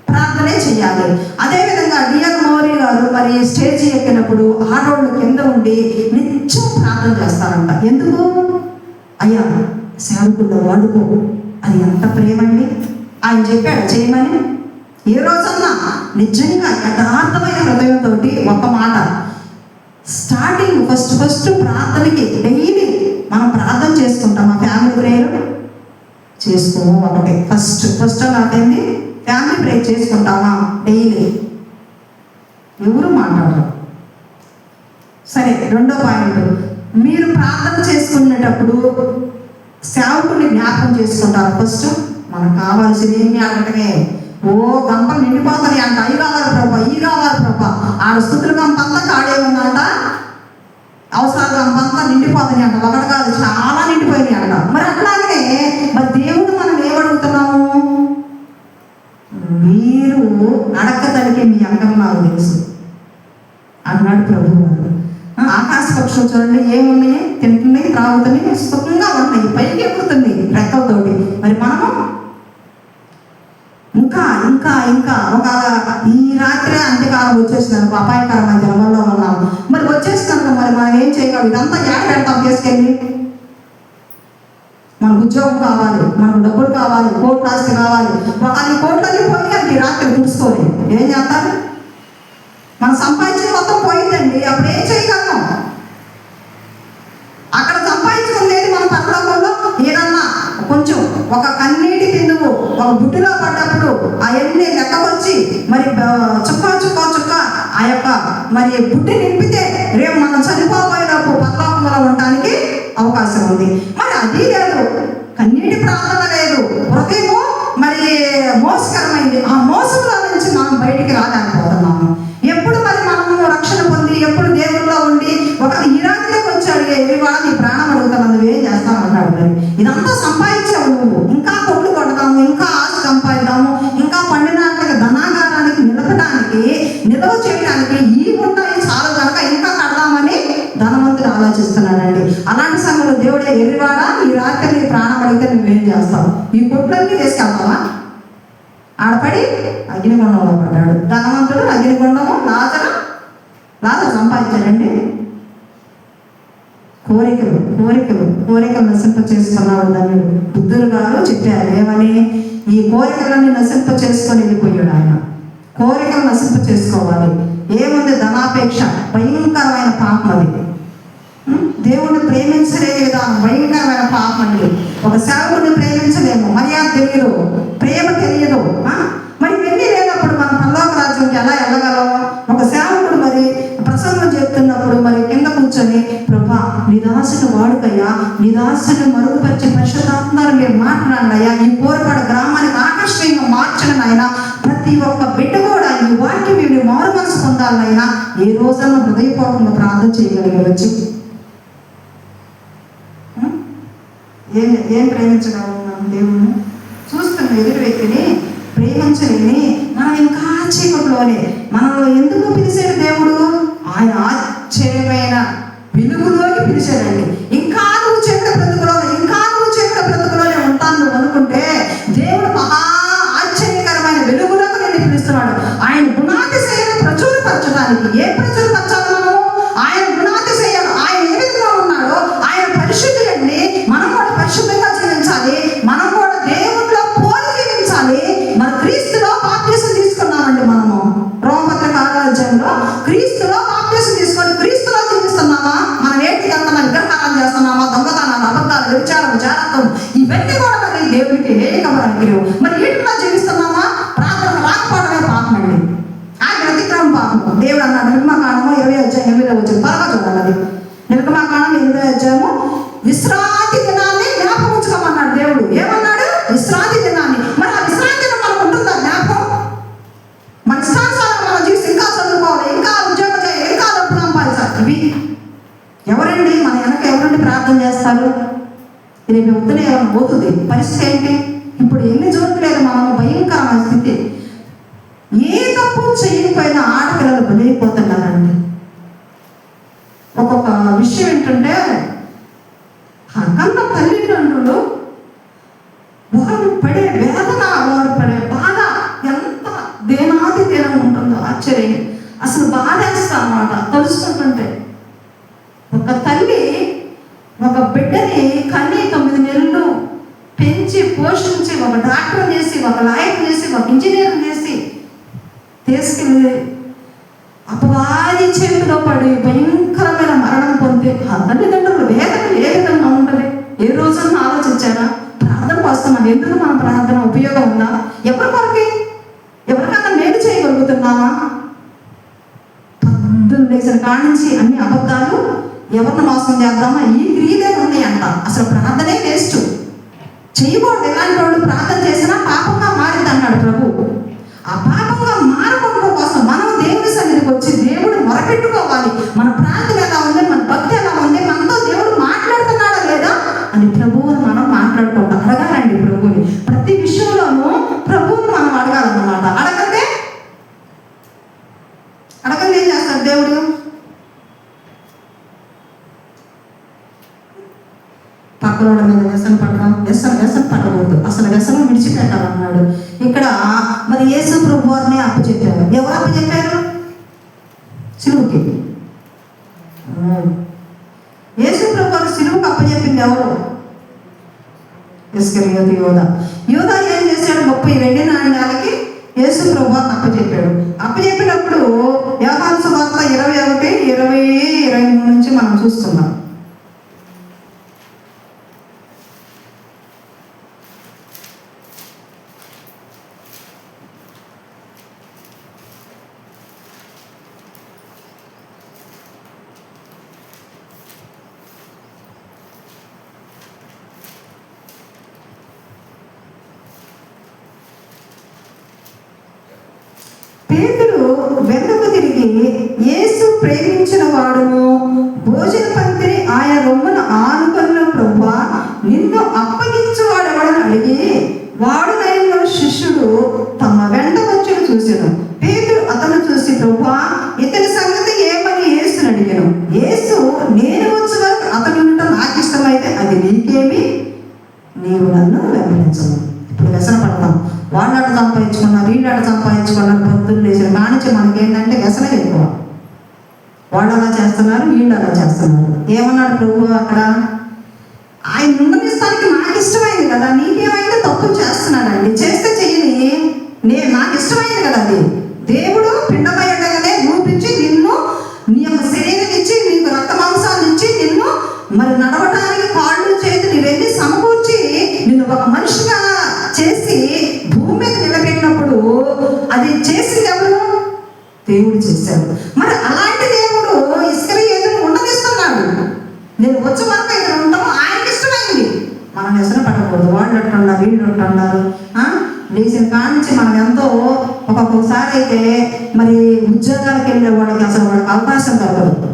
ప్రార్థనే చెయ్యాలి. అదేవిధంగా డిఎన్ మోరీ గారు మరి స్టేజీ ఎక్కినప్పుడు ఆడోళ్ళు కింద ఉండి నిత్యం ప్రార్థన చేస్తారంట. ఎందుకు? అయ్యా సేవకుల్లో వాడుకో, అది ఎంత ప్రేమండి. ఆయన చెప్పాడు చేయమని. ఏ రోజన్నా నిజంగా యథార్థమైన హృదయంతో ఒక మాట స్టార్టింగ్ ఫస్ట్ ప్రార్థనకి డైలీ మనం ప్రార్థన చేసుకుంటాం. ఆ ఫ్యామిలీ ప్రేయర్ చేసుకోము. ఒకటి ఫస్ట్ నాకైంది ఫ్యామిలీ ప్రేయర్ చేసుకుంటామా డైలీ? ఎవరు మాట్లాడరు. సరే, రెండో పాయింట్, మీరు ప్రార్థన చేసుకునేటప్పుడు సేవకుని జ్ఞాపకం చేసుకుంటారు. ఫస్ట్ మనకు కావాల్సింది ఏమి అనటమే, ఓ గంపలు నిండిపోతాయి అంట, అవి కావాలి ప్రభా, ఈ కావాలి ప్రభా. ఆడ స్థుతుల గంపంతా కాడే ఉందంట, అవసరాలు గంపంతా నిండిపోతాయి అంట. ఒకటి కాదు, చాలా నిండిపోయినాయి అంట. మరి అట్లాగనే మరి దేవుడు మనం ఏమడుగుతున్నాము? మీరు అడక్కదలికే మీ అంకం నాకు తెలుసు అన్నాడు ప్రభువు. ఆకాశ పక్షులు చూడండి, ఏమున్నాయి? తింటున్నాయి, త్రాగుతున్నాయి, సుఖంగా ఉన్నాయి, పైకి ఎక్కుతుంది రెక్కలతోటి. మరి మనము ఇంకా ఇంకా ఇంకా ఒక ఈ రాత్రే అంత్యకాలం వచ్చేసినాను, అపాయకరమైన జన్మల్లో ఉన్నాము. మరి వచ్చేసినాక మరి మనం ఏం చేయగలం? ఇదంతా ఏడ పెడతాం తీసుకెళ్ళి? మనకు ఉద్యోగం కావాలి, మనకు డబ్బులు కావాలి, కోట్లు ఆస్తి కావాలి. అది కోట్లన్నీ పోయిందండి రాత్రి తుడుచుకొని. ఏం చేస్తారు? మనం సంపాదించిన మొత్తం పోయిందండి. అప్పుడు ఏం చేయగలం? అక్కడ సంపాదించుకునేది మన పరలోకంలో ఏదన్నా కొంచెం ఒక కన్నీటి బిందువు ఒక బుట్టిలో పడ్డప్పుడు అవన్నీ లెక్క వచ్చి మరి చుక్క ఆ యొక్క మరి బుట్టి నింపితే రేపు మనం చనిపోయేటప్పుడు పరలోకంలో ఉండడానికి అవకాశం ఉంది. మరి అది లేదు, కన్నీటి ప్రార్థన లేదు, హృదయము మరి మోసకరమైంది. ఆ మోసంలో నుంచి మనం బయటికి రాలేకపోతున్నాము. ఎప్పుడు ఉంచడానికి, నిల్వ చేయడానికి ఈ ఉంటాయి చాలు కనుక ఇంకా కడదామని ధనవంతుడు ఆలోచిస్తున్నాడండి. అలాంటి సమయంలో దేవుడే, ఎర్రివాడా, ఈ రాత్రి నీ ప్రాణం అడిగితే నువ్వేం చేస్తావు? ఈ కొట్లన్నీ తీసుకెళ్తావా? ఆడపడి అగ్నిగుండంలో పడ్డాడు ధనవంతుడు. అగ్నిగుండము లాజరు సంపాదించాడండి. కోరికలు నశింప చేసుకున్నాడు ధనుడు. బుద్ధులు గారు చెప్పారు ఏమని? ఈ కోరికలన్నీ నశింప చేసుకొని వెళ్ళిపోయాడు ఆయన. కోరికలు నశింప చేసుకోవాలి. ఏముంది? ధనాపేక్ష భయంకరమైన పాపం అది. దేవుణ్ణి ప్రేమించలే విధానం భయంకరమైన పాపం అండి. ఒక సేవకుడిని ప్రేమించలేము, మర్యాద తెలియదు, ప్రేమ తెలియదు. మరి ఇవన్నీ లేనప్పుడు మనం పరలోక రాజ్యంకి ఎలా వెళ్ళగలం? ఒక సేవకుడు మరి ప్రసంగం చెప్తున్నప్పుడు మరి కింద కూర్చొని, ప్రభా నీ దాసుని వాడుకయ్యా, నీ దాసుని మరుగుపరిచి పరిశుద్ధాత్మను మీరు మాట్లాడండి అయ్యా, ఈ పోరపాడు గ్రామానికి ఆకర్షణీయంగా మార్చడం అయినా, ప్రతి ఒక్క బిడ్డ కూడా ఈ వాక్యం మీరు మారు మనసు పొందాలైనా ఏ రోజన్నా హృదయపూర్వకంగా ప్రార్థన చేయగలిగవచ్చు. ఏం ప్రేమించగలం దేవుని? చూస్తున్న ఎదురు వ్యక్తిని ప్రేమించలేని మనం ఇంకా చీకట్లోనే. మనలో ఎందుకు పిలిచాడు దేవుడు? ఆయన ఆశ్చర్యమైన వెలుగులోకి పిలిచాడండి. ఇంకా నువ్వు చీకటి బ్రతుకులోనే ఉంటాను నువ్వు అనుకుంటే, దేవుడు మహా ఆశ్చర్యకరమైన వెలుగులోకి నేను పిలుస్తున్నాడు. ఆయన గుణాతిశయాన్ని ప్రచురపరచడానికి. ఏ ప్రచురపరచాలి మనము? ఆయన గుణాతిశయాలు. ఆయన ఏ విధంగా ఉన్నాడో ఆయన పరిశుద్ధులండి. మనం కూడా పరిశుద్ధంగా జీవించాలి. మనం కూడా దేవుడిలో పోలి జీవించాలి. మన క్రీస్తులో బాప్తిసం తీసుకున్నామండి. మనము రోమపత్రిక 6వ అధ్యాయంలో క్రీస్తులో బాప్తిసం తీసుకొని క్రీస్తులో జీవిస్తున్నామా? మనం ఏంటి వెళ్తున్నా? విగ్రహాలు చేస్తున్నామా? దొంగతనాలు, అబద్ధాలు, వ్యభిచారం, జాగ్రత్తం, ఇవన్నీ కూడా మరి దేవుడికి ఏకమరానికి మరి వీటిలో జీవిస్తున్నామా? ప్రార్థన రాకపోవడమే పాపం అండి. ఆయన అతిక్రమం పాపం. దేవుడు అన్నాడు నిర్గమకాండము 20వ అధ్యాయం 8వ వచనం త్వరగా చూడాలి. అది నిర్గమకాండం 8వ అధ్యాయము విశ్రాంతి దినాన్ని జ్ఞాపకం ఉంచుకోమన్నాడు దేవుడు. ఏమన్నాడు? విశ్రాంతి దినాన్ని. మరి ఆ విశ్రాంతి దినం మనకు ఉంటుందా జ్ఞాపకం? మన ఇష్టానుసారం మనం జీవితం ఇంకా చదువుకోవాలి, ఇంకా ఉద్యోగం చేయాలి, ఇంకా డబ్బు సంపాదించాలి. ఇవి ఎవరండి మన వెనక ఎవరండి ప్రార్థన చేస్తారు? రేపు వద్దునే ఎవరైనా పోతుంది. పరిస్థితి ఏంటి? ఇప్పుడు ఎన్ని చూడలేదు మనం. భయంకరమైన స్థితి. ఏ తప్పు చేయకపోయినా ఆడపిల్లలు బలైపోతున్నారండి. ఒక్కొక్క విషయం ఏంటంటే, కన్న తల్లిదండ్రులు వారు పడే వేదన, వారు పడే బాధ ఎంత దేనాది దేనం ఉంటుందో ఆశ్చర్యం. అసలు బాధేస్తా అన్నమాట తలుస్తుంటుంటే. ఒక తల్లి ఒక బిడ్డని కన్నీ 9 నెలలు పెంచి పోషించి, ఒక డాక్టర్ చేసి, ఒక లాయర్ చేసి, ఒక ఇంజనీర్ చేసి తీసుకెళ్ళి అపవాది చేతిలో పడి భయంకరమైన మరణం పొంది ఆ తల్లిదండ్రులు వేదన ఏ విధంగా ఉంటుంది? ఏ రోజన్నా ఆలోచించారా? ప్రార్థన వస్తున్నాం, ఎందుకు మన ప్రార్థన ఉపయోగం ఉందా? ఎవరి కొరకి? ఎవరికన్నా మేలు చేయగలుగుతున్నామా? పొద్దున్న లేచిన కాడ నుంచి అన్ని అబద్ధాలు, ఎవరిని మోసం చేద్దామా, ఈ క్రియలే ఉన్నాయంట. అసలు ప్రార్థనే వేస్ట్. చేయకూడదు. ఎలాంటి వాళ్ళు ప్రార్థన చేసినా పాపంగా మారింది అన్నాడు ప్రభు. ఆ పాపంగా మారకుండా కోసం మనం దేవుడి సన్నిధికి వచ్చి దేవుడు మొరపెట్టుకోవాలి. మన ప్రార్థన ఎలా ఉంది, మన భక్తి ఎలా ఉంది, మనతో దేవుడు మాట్లాడుతున్నాడా లేదా అని ప్రభువుని మనం మాట్లాడుకుంటాం. అడగాలండి ప్రభువుని. ప్రతి విషయంలోనూ ప్రభువుని మనం అడగాలన్నమాట. అడగండి ఏం చేస్తాడు దేవుడు? పక్కన మీద వ్యసనం పడకూడదు. అసలు వ్యసనం విడిచిపెట్టాలన్నాడు. ఇక్కడ మరి యేసు ప్రభు వారిని అప్పచెప్పారు. ఎవరు అప్పచెప్పారు? సిలువుకి. యేసు ప్రభు వారు సిలువుకి అప్పచెప్పింది ఎవరు? ఇస్కరియోతు యోధా ఏం చేశాడు? 30 వెండి నాణ్యాలకి యేసు ప్రభు వారిని అప్పచెప్పాడు. అప్పచెప్పినప్పుడు యోహాను సువార్త 21, 20, 23 నుంచి మనం చూస్తున్నాం. పేతురు వెనుకకు తిరిగి, యేసు ప్రేమించిన వాడును భోజన పంక్తిని ఆయన రొమ్మున ఆనుకున్న ప్రభువా, నిన్ను అప్పగించువాడెవడని అడిగి, వాడునైన శిష్యుడు తమ వెంట వచ్చి చూసాడు. పేతురు చూసి, ప్రభువా ఇతని సంగతి ఏమని యేసుని అడిగాను. యేసు, నేను వచ్చే వరకు అతను ఉండటం నాకు ఇష్టమైతే అది నీకేమి, నీవు నన్ను వెంబడించవు. ఇప్పుడు వ్యసన పడతాం. వాళ్ళాట సంపాదించుకున్నారు, వీళ్ళాట సంపాదించుకున్నారు, పొద్దున్న లేచిన కానించి మనకేంటంటే వ్యసనం ఎక్కువ. వాళ్ళు అలా చేస్తున్నారు, వీళ్ళు అలా చేస్తున్నారు. ఏమన్నాడు ప్రభు అక్కడ? ఆయన ఉండనిస్తానికి నాకు ఇష్టమైంది కదా, నీకేమైంది? తప్పు చేస్తున్నాడండి. చేస్తే చెయ్యని, నాకు ఇష్టమైంది కదా అది. దేవుడు పిండమై ఉండగానే రూపించి నిన్ను, నీ యొక్క శరీరం ఇచ్చి, నీకు రక్త మాంసాలు ఇచ్చి, నిన్ను మరి నడవడానికి కాళ్ళు చేతులు ఇవన్నీ సమకూర్చి నిన్ను ఒక మనిషిగా చేసి భూమి మీద నిలబెట్టినప్పుడు అది చేసింది ఎవరు? దేవుడు చేశాడు. మరి అలాంటి దేవుడు ఇస్కరియోతును ఉండనిస్తున్నాడు. నేను వచ్చే వరకు ఇక్కడ ఉంటాము, ఆయనకి ఇష్టమైంది. మనం వ్యసన పడకూడదు. వాళ్ళు అంటున్నారు, వీళ్ళు అంటున్నారు. లేచిన కానించి మనం ఎంతో ఒక్కొక్కసారి అయితే మరి ఉద్యోగాలకు వెళ్ళే వాళ్ళకి అసలు వాళ్ళకి అవకాశం దొరకదు.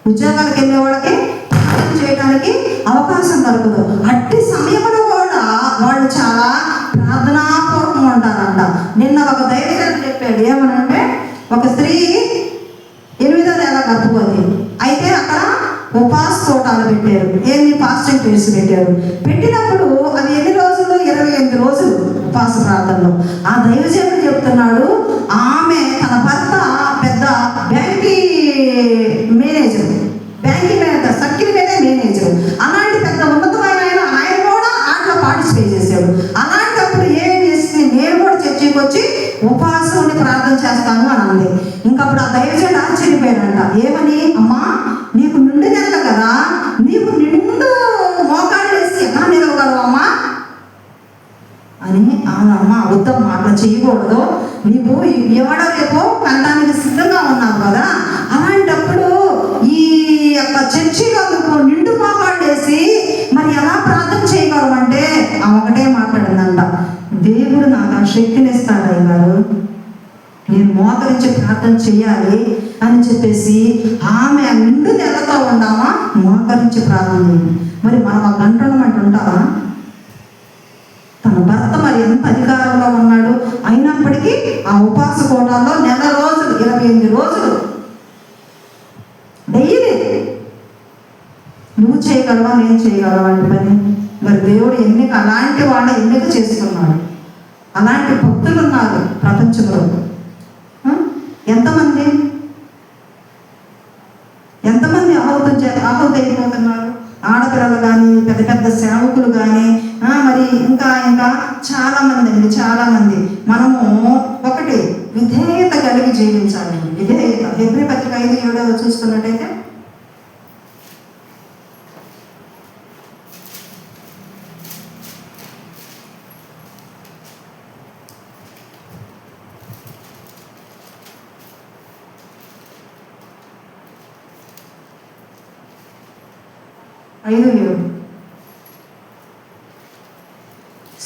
ఉద్యోగాలకు వెళ్ళే వాళ్ళకి ప్రార్థన చేయడానికి అవకాశం దొరకదు. అట్టి సమయంలో కూడా వాళ్ళు చాలా ప్రార్థనాపూర్వకంగా ఉంటారంట. నిన్న ఒక దైవజనుడు చెప్పాడు, ఏమనంటే ఒక స్త్రీ 8వ నెల గర్భవతి అయితే అక్కడ ఉపాస తోటాలు పెట్టారు. ఏంది? ఫాస్టింగ్ పీరియడ్స్ పెట్టారు. పెట్టినప్పుడు అది ఎన్ని రోజులు? 28 రోజులు ఉపాస ప్రార్థనలో. ఆ దైవజనుడు చెప్తున్నాడు, ఆమె తన భర్త పెద్ద బ్యాంకింగ్ మేనేజర్, సర్కిల్ మీదే మేనేజర్. అలాంటి పెద్ద ఉన్నతమైన ఆయన కూడా ఆటలో పార్టిసిపేట్ చేశాడు. అలాంటప్పుడు ఏం చేసింది? నేను కూడా చర్చికి వచ్చి ఉపవాసం ఉండి ప్రార్థన చేస్తాను అని అంది. ఇంకప్పుడు ఆ దైవజనుడు ఆశ్చర్యపోయాడంట. ఏమని? అమ్మా, నీకు నిండు నెల కదా, నీకు నిండు మోకాళ్ళు వేసి ఎలా నిలవగలవు అమ్మా అని. అవునమ్మ, వద్దమ్మా, అట్లా చేయకూడదు. నీవు ఎవడో రేపో కనడానికి సిద్ధంగా ఉన్నావు కదా, అలాంటప్పుడు ఈ యొక్క చర్చిలో నువ్వు నిండు మోకాళ్ళు వేసి మరి ఎలా ప్రార్థన చేయగలవంటే ఆ ఒకటే మాట్లాడిందంట, దేవుడు నాకు ఆ శక్తిని ఇస్తాడు అయ్యారు, నేను మోకరించి ప్రార్థన చెయ్యాలి అని చెప్పేసి ఆమె నిండు నెలతో ఉందామా మోకరించి ప్రార్థన చేయాలి. మరి మనం ఆ గంటనమంటే ఉంటావా? తన భర్త మరి ఎంత అధికారంలో ఉన్నాడు, అయినప్పటికీ ఆ ఉపాస కోటాల్లో నెల రోజులు 28 రోజులు డైలీ. నువ్వు చేయగలవా, నేను చేయగలవా అంటే పని? మరి దేవుడు ఎన్నిక అలాంటి వాళ్ళ ఎన్నిక చేసుకున్నాడు. అలాంటి భక్తులు ఉన్నారు ప్రపంచంలో. ఎంతమంది ఆహుతి అయిపోతున్నారు. ఆడపిల్లలు కానీ, పెద్ద పెద్ద సేవకులు కానీ, మరి ఇంకా చాలామంది అండి, చాలామంది. మనము ఒకటి విధేయత కలిగి జీవించాలి. విధేయత. హెబ్రీ పత్రిక 5:7 చూసుకున్నట్టయితే,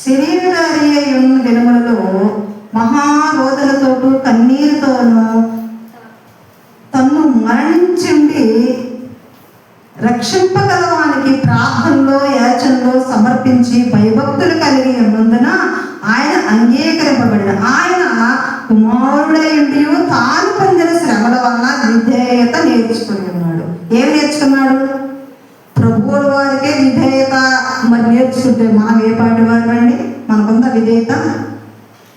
శరీరధారి అయి ఉన్న దినములలో మహారోధనతోటూ కన్నీరుతోనూ తన్ను మరణించుండి రక్షింపగలవానికి ప్రార్థనలో యాచనలో సమర్పించి భయభక్తులు కలిగి ఉన్నందున ఆయన అంగీకరింపబడిన ఆయన కుమారుడయుండి తాను పొందిన శ్రమల వలన విధేయత నేర్చుకుని ఉన్నాడు. ఏం నేర్చుకున్నాడు? ప్రభువుల వారికే విధేయత మరి నేర్చుకుంటే మనం ఏ పాటి వారు అండి? మనకుందా విధేయత?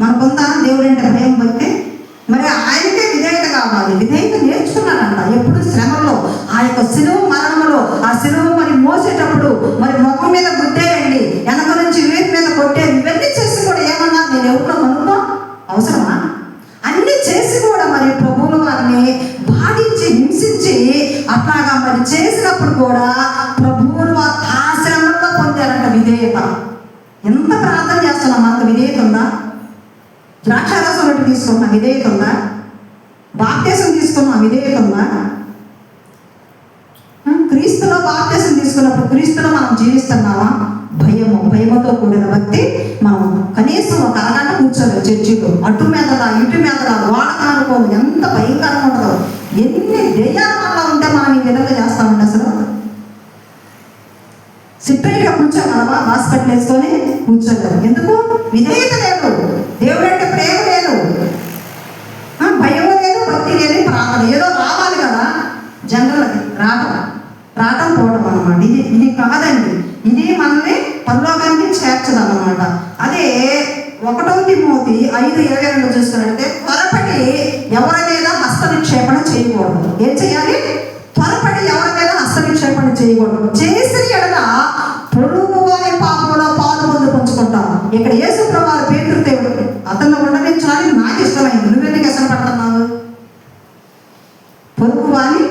మనకుందా దేవుడు అంటే భయం, భక్తి? మరి ఆయనకే విధేయత కావాలి. విధేయత నేర్చుకున్నాడంట. ఎప్పుడు శ్రమలో, ఆ యొక్క శిలువ మరణంలో, ఆ శిలువ మరి మోసేటప్పుడు మరి ముఖం మీద గుద్దేయండి, వెనక నుంచి వీటి మీద కొట్టేది, ఇవన్నీ చేసి కూడా ఏమన్నా నేను ఎవరిలో కనుక్కో అవసరమా? అన్ని చేసి కూడా మరి ప్రభువుల వారిని బాధించి హింసించి అట్లాగా మరి చేసినప్పుడు కూడా ప్రభువుల వారు ఆ శ్రమంలో పొందారంట విధేయత. ఎంత ప్రార్థన చేస్తున్నాం, మనకు విధేయత ఉందా? ద్రాక్షారసం రొట్టె తీసుకున్నా విధేయత ఉందా? బాప్తీసం తీసుకున్నా విధేయత ఉందా? క్రీస్తులో బాప్తీసం తీసుకున్నప్పుడు క్రీస్తులో మనం జీవిస్తున్నావా? భయముతో కూడిన భక్తి. మనం కనీసం ఒక అరగంట కూర్చోలేదు చర్చిలో, అటు మీదలా ఇటు మీదలా వాడకానుకోము, ఎంత భయంకరంగా ఉండదో. ఎన్ని దెయ్యాల వల్ల ఉంటే మనం ఈ విధంగా చేస్తామండి. అసలు సిట్రైట్గా కూర్చోగలవా? హాస్పిటల్ వేసుకొని కూర్చోగలరు. ఎందుకు? విధేయత లేదు. దేవుడు అంటే ప్రేమ లేదు. అన్నమాట. ఇది కాదండి, ఇది మనల్ని పరలోకానికి చేర్చదన్నమాట. అదే 1 తిమోతి 5:22 చూసుకున్నట్లయితే త్వరపడి ఎవరి మీద హస్తనిక్షేపణ చేయకూడదు. ఏం చేయాలి? త్వరపడి ఎవరి మీద హస్తనిక్షేపణ చేయకూడదు. చేసిన ఎడల పొరుగు వారి పాపంలో పాలు పొందుకుంటాం. ఇక్కడ యేసు ప్రభువు పేతురు దేవుడు అతను ఉండనించడానికి నాకు ఇష్టమైంది, నువ్వెందుకు ఎసరు పడుతున్నావు? పొరుగు వారి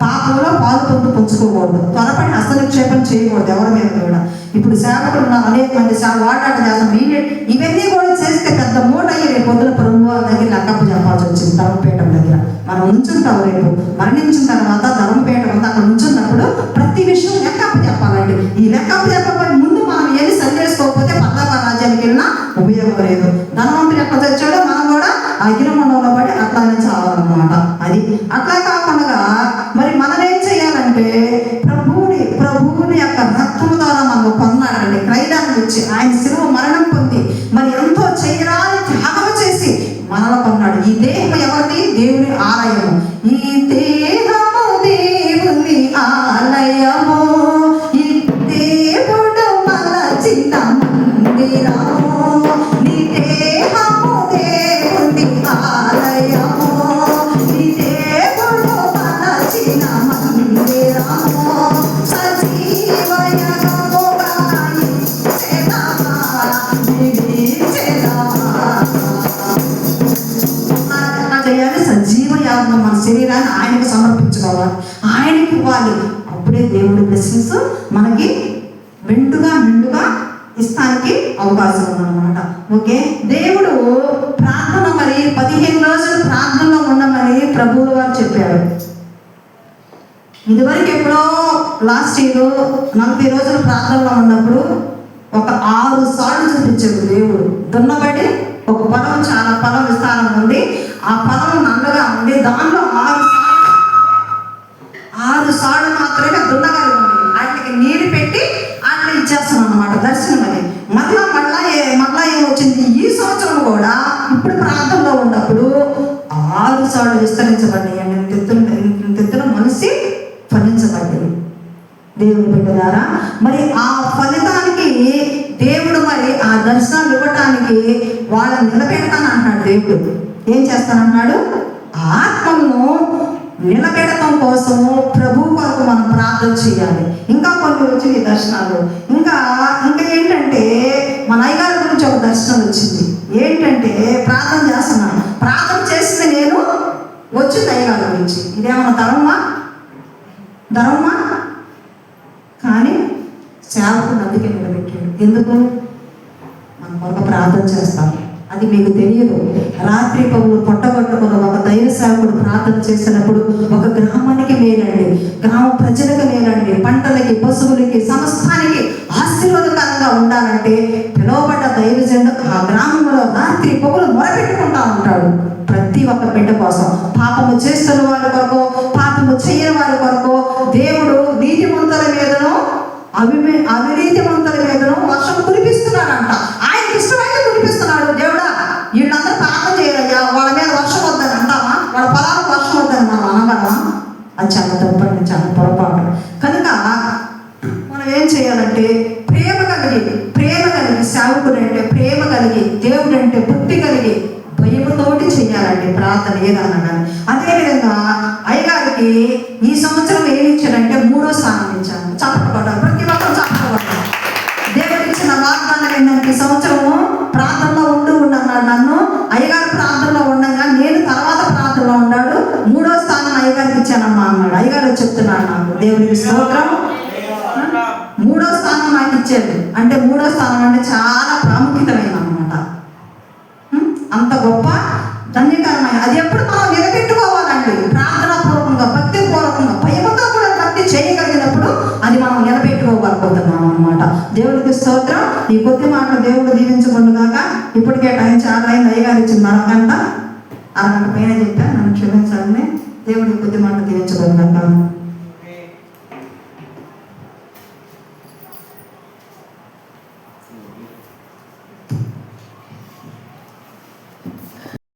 పాపంలో పాలు పంచుకోకూడదు, త్వరపడి హస్తనిక్షేపం చేయకూడదు ఎవరి మీద కూడా. ఇప్పుడు సేవకులు ఉన్నారు, అనేక మంది వాడాట చేస్తాం, ఇవన్నీ కూడా చేస్తే పెద్ద మూట అయ్యి రేపు పొద్దున పొరుగు వారి దగ్గర లెక్కప్పు చెప్పాల్సి వచ్చింది. ధర్మపీఠం దగ్గర మనం ఉంచుంటాం, రేపు మరణించిన తర్వాత ధర్మపీఠం అంతా అక్కడ ఉంచున్నప్పుడు ప్రతి విషయం లెక్కప్పు చెప్పాలండి. ఈ లెక్కప్పు చెప్పకపోతే ముందు మనం ఏది సరి చేసుకోకపోతే పర్లోక రాజ్యానికి వెళ్ళినా ఉపయోగం లేదు. ధనవంతుడు ఎక్కడ తెచ్చాడో మనం కూడా అగ్నిమండంలో పడి అట్లానే చావాలన్నమాట. అది అట్లా కాకుండా మరి మనం ఏం చేయాలంటే ప్రభువుని యొక్క రక్తము ద్వారా మనం పొందాలండి. క్రైదాన్ని వచ్చి ఆయన శిలువ మరణం పొంది మరి ఎంతో చేయరాని త్యాగం చేసి మనలో కొన్నాడు. ఈ దేహం ఎవరిది? దేవుని ఆలయము. ఈ దేహము దేవుని ఆలయము, ఈ దేవుడు మన చిన్న మందిరము. నీ దేహము దేవుని ఆలయము, ఈ దేవుడు మన చిన్న మందిరము. సజీవయముగా ఇచ్చెదమా, చేయాలి. సజీవ యాగం మన శరీరాన్ని ఆయనకు సమర్పించుకోవాలి, ఆయనకి ఇవ్వాలి. అప్పుడే దేవుడి బ్లెస్సింగ్స్ మనకి మెండుగా ఇస్తానికి అవకాశం ఉందన్నమాట. ఓకే, దేవుడు ప్రార్థన మరి 15 రోజులు ప్రార్థనలో ఉండమని ప్రభువులు వారు చెప్పారు. ఇదివరకు ఎప్పుడో లాస్ట్ ఇయర్ 40 రోజులు ప్రార్థనలో ఉన్నప్పుడు ఒక 6 సార్లు చూపించాడు దేవుడు. దున్నబడి ఒక పొలం, చాలా పొలం విస్తారం ఉంది, ఆ పొలం నల్లగా ఉంది, దానిలో 6 సార్లు మాత్రమే దున్నగలిగి ఉంది. వాటికి నీరు పెట్టి అట్లా ఇచ్చేస్తున్నాం అన్నమాట దర్శనం. అది మళ్ళా ఏమొచ్చింది, ఈ సంవత్సరం కూడా ఇప్పుడు ప్రాంతంలో ఉన్నప్పుడు 6 సార్లు విస్తరించబడ్డాయి. ఇంతెత్తున మనిషి ఫలించబడ్డాయి. దేవుని బిడ్డలారా, మరి ఆ ఫలితానికి దేవుడు మరి ఆ దర్శనాలు ఇవ్వటానికి వాళ్ళని నిలబెడతాను అంటున్నాడు. దేవుడు ఏం చేస్తానన్నాడు? ఆత్మను నిలబెడటం కోసము ప్రభు కొరకు మనం ప్రార్థన చేయాలి. ఇంకా కొన్ని వచ్చింది దర్శనాలు. ఇంకా ఏంటంటే మన అయ్యగారి గురించి ఒక దర్శనం వచ్చింది. ఏంటంటే ప్రార్థన చేస్తున్నాను, ప్రార్థన చేస్తే నేను వచ్చింది అయ్యగారి గురించి. ఇదేమన్నా ధర్మమా? కానీ సేవకుడు అందుకే నిలబెట్టాడు. ఎందుకు? మన కొరకు ప్రార్థన చేస్తాం, అది మీకు తెలియదు. రాత్రి పగులు పొట్టగొట్టుకున్న ఒక దైవ సేవకుడు ప్రార్థన చేసినప్పుడు ఒక గ్రామానికి మేలండి, గ్రామ ప్రజలకు మేలండి, పంటలకి, పశువులకి, సమస్తానికి ఆశీర్వాదకరంగా ఉండాలంటే పిలువబడ్డ దైవజనుడు ఆ గ్రామంలో రాత్రి పగులు మొరపెట్టుకుంటా ఉంటాడు. ప్రతి ఒక్క బిడ్డ కోసం, పాపము చేస్తున్న వారి కొరకు, పాపము చేయని వారి కొరకు దేవుడు నీతిమంతుల మీదను అవినీతిమంతుల మీదను వర్షం కురిపిస్తున్నాడంట. ఆయనకి ఇష్టమైతే కురిపిస్తున్నాడు. దేవుడా, వీళ్ళందరూ పాపం చేయరయ్యా, వాళ్ళ మీద వర్షం వద్దని అంటావా? వాళ్ళ పొలాలకు వర్షం వద్దని మనం అనగలమా? అది చాలా తప్పండి, చాలా పొరపాటు. కనుక మనం ఏం చేయాలంటే ప్రేమ కలిగి సేవకుడు అంటే ప్రేమ కలిగి, దేవుడు అంటే భక్తి కలిగి, భయముతోటి చేయాలండి ప్రార్థన ఏదన్నా కానీ. అదేవిధంగా అయ్యగారికి ఈ సంవత్సరం ఏమి ఇచ్చాడంటే 3వ స్థానం ఇచ్చాను. చప్పటపడ్డారు, ప్రతి ఒక్కరు చప్పటపడ్డారు. దేవుడు ఇచ్చిన వాగ్దానం ఏంటంటే ఈ సంవత్సరము ప్రార్థనలో ఉన్నాడు. నన్ను అయ్యగారు ప్రార్థనలో ఉండగా నేను తర్వాత ప్రార్థనలో ఉన్నాడు. 3వ స్థానం అయ్యగారికి ఇచ్చానమ్మా అన్నాడు. అయ్యగారు చెప్తున్నాడు నాకు, దేవుడికి స్తోత్రం. 3వ స్థానం నాకు ఇచ్చాడు. అంటే 3వ స్థానం అంటే చాలా ప్రాముఖ్యతమైన అన్నమాట, అంత గొప్ప ధన్యకరమైన. అది ఎప్పుడు మనం నిలబెట్టుకోవాలండి. ప్రార్థనా పూర్వకంగా, భక్తి పూర్వకంగా, భయముతో కూడా భక్తి చేయగలిగినప్పుడు అది మనం నిలబెట్టుకోగలుగుతున్నాం అన్నమాట. దేవుడికి స్తోత్రం. ఈ కొద్ది మాటలు దేవుడు దీవించకుండా ఇప్పటికే టైం చాలా అయింది. అయ్యగారు ఇచ్చింది అరగంట పైన చెప్పాను, నన్ను క్షమించాలని. దేవుడి కొద్ది మాటలు దీవించకుండా.